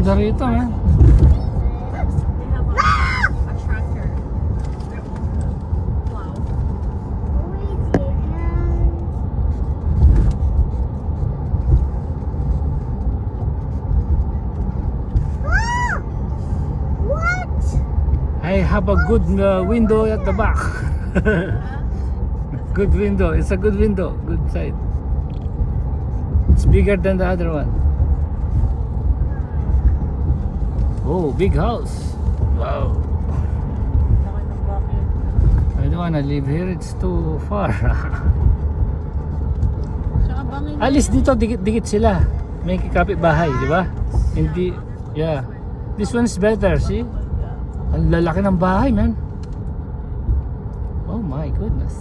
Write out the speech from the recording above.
ganda rito, man. They have a tractor. Wow. What? I have a good window at the back. Good window. It's a good window. Good side. It's bigger than the other one. Oh, big house. Wow. Laki ng bakit. I don't wanna live here. It's too far. Tsaka bangin At least dito dikit-dikit sila. May kapitbahay, di ba? Hindi, yeah. This one's better, see? Ang lalaki ng bahay, man. Oh my goodness.